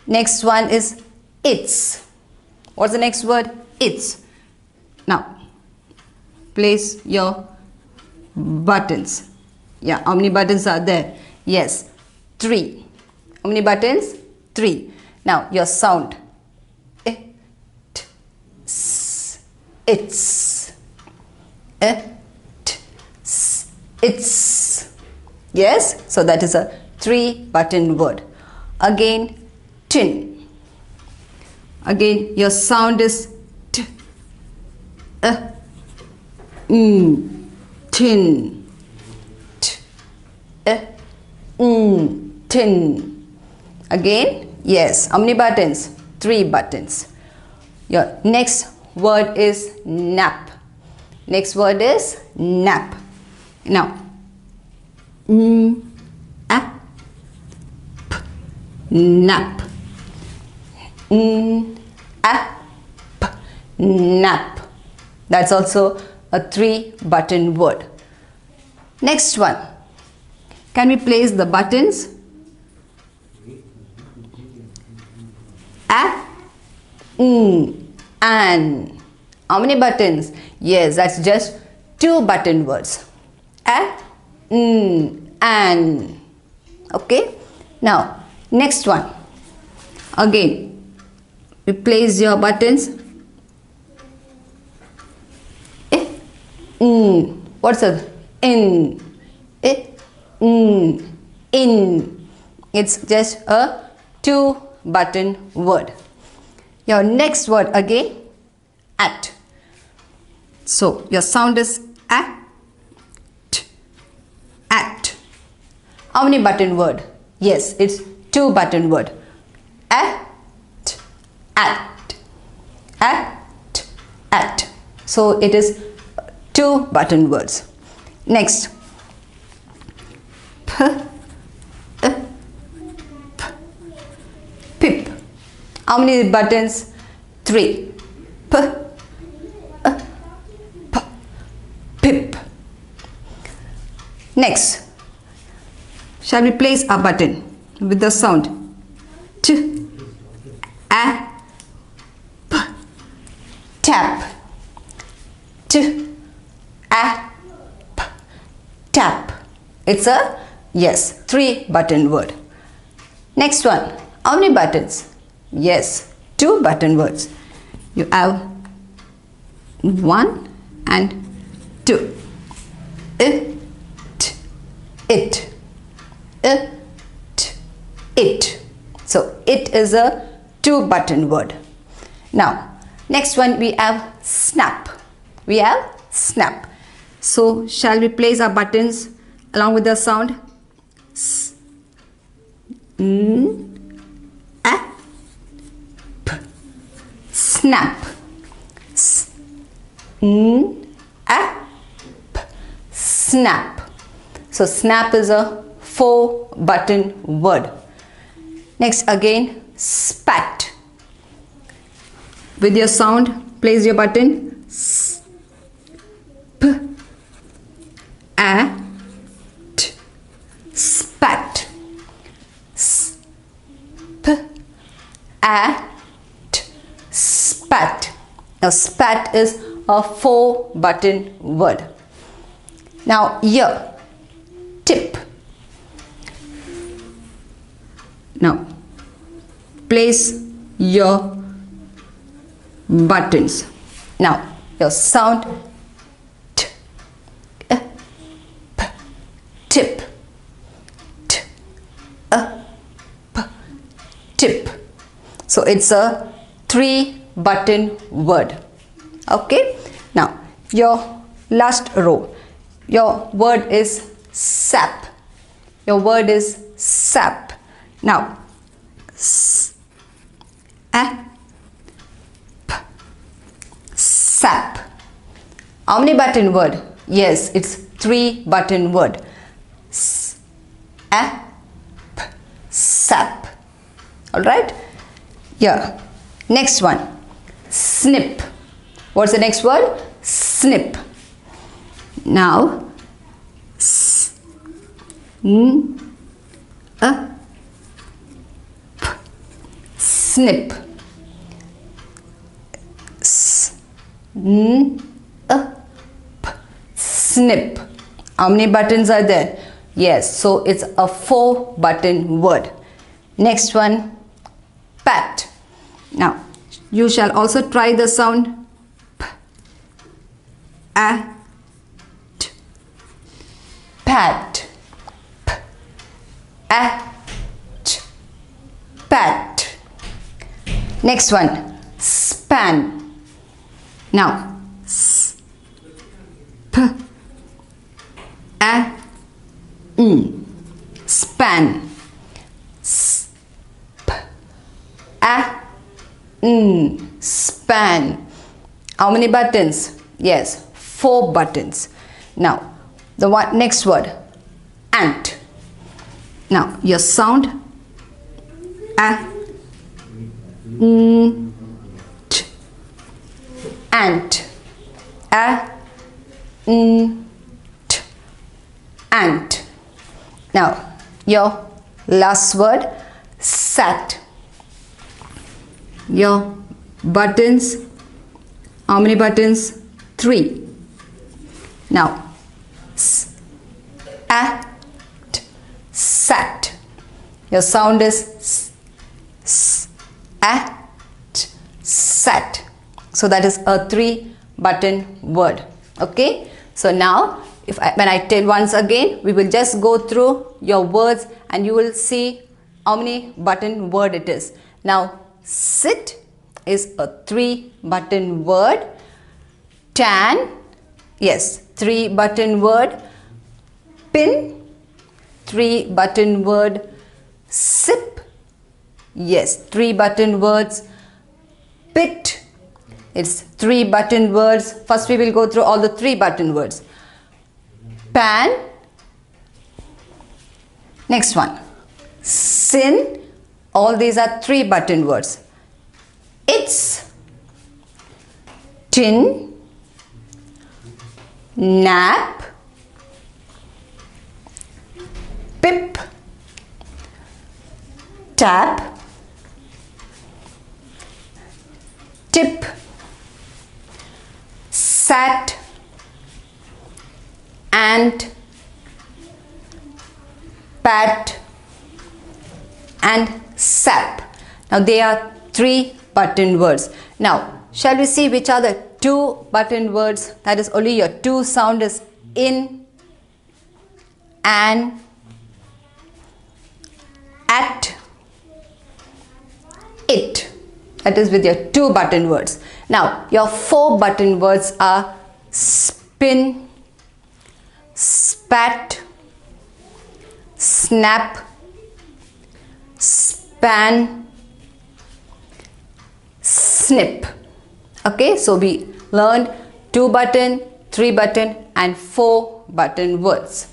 Next one is its. What's the next word? Its. Now, place your buttons. Yeah, how many buttons are there? Yes, 3. How many buttons? 3. Now, your sound. It, s, its. It, s, its. Yes, so that is a 3-button word. Again, tin. Again, your sound is t, tin. T, tin. Again, yes. How many buttons? 3 buttons. Your next word is nap. Next word is nap. Now, nap. Nap. That's also a 3-button word. Next one. Can we place the buttons? An. How many buttons? Yes, that's just 2-button words. An. Okay. Now, next one. Again, we place your buttons. What's that? In. In. It's just a 2-button word. Your next word again, at. So your sound is at. At. How many button word? Yes, it's 2-button word. At. At. At. At. So it is 2-button words. Next. Pip. How many buttons? 3. Pip. Next. Shall we place a button with the sound? T, a, p. Tap. T, a, p. Tap. It's a, yes, 3-button word. Next one. How many buttons? Yes, 2-button words. You have 1 and 2. It. It. It. So it is a 2-button word. Now, next one we have snap. We have snap. So shall we place our buttons along with the sound? S, n, a, p. Snap. S, n, a, p. Snap. So snap is a 4-button word. Next again, spat. With your sound, place your button. S, p, a, t. Spat. S, p, a, t. Spat. Now spat is a 4-button word. Now ear. Tip. Now place your buttons. Now your sound t, p, tip. T, p, tip. So it's a 3-button word. Okay. Now your last row. Your word is sap. Your word is sap. Now, s, a, p, sap. How many button word? Yes, it's 3-button word. S, a, p, sap. Alright? Yeah. Next one. Snip. What's the next word? Snip. Now, s, n, a, p. snip. Snip. How many buttons are there? Yes, so it's a 4-button word. Next one, pat. Now, you shall also try the sound p, a, t, pat, p, a, t, pat. Next one, span. Now, s, p, a, span. S, p, a, span. How many buttons? Yes, 4 buttons. Now, the next word, ant. Now, your sound, a, t, ant. A, t, ant. Now, your last word, sat. Your buttons, how many buttons? 3. Now, s, a, t, sat. Your sound is s, a, t, sat. So that is a 3-button word. Okay. So now, when I tell once again, we will just go through your words and you will see how many button word it is. Now, sit is a 3-button word. Tan, yes, 3-button word. Pin, 3-button word. Sip, yes, 3-button words. Pit, it's 3-button words. First we will go through all the 3-button words. Pan, next one, sin, all these are 3-button words. It's, tin, nap, pip, tap, tip, sat, ant, pat, and sap. Now they are 3-button words. Now shall we see which are the 2-button words? That is only your 2 sound is in, an, at, it. That is with your 2-button words. Now your 4-button words are spin, spat, snap, span, snip. Okay, so we learned 2-button, 3-button and 4-button words.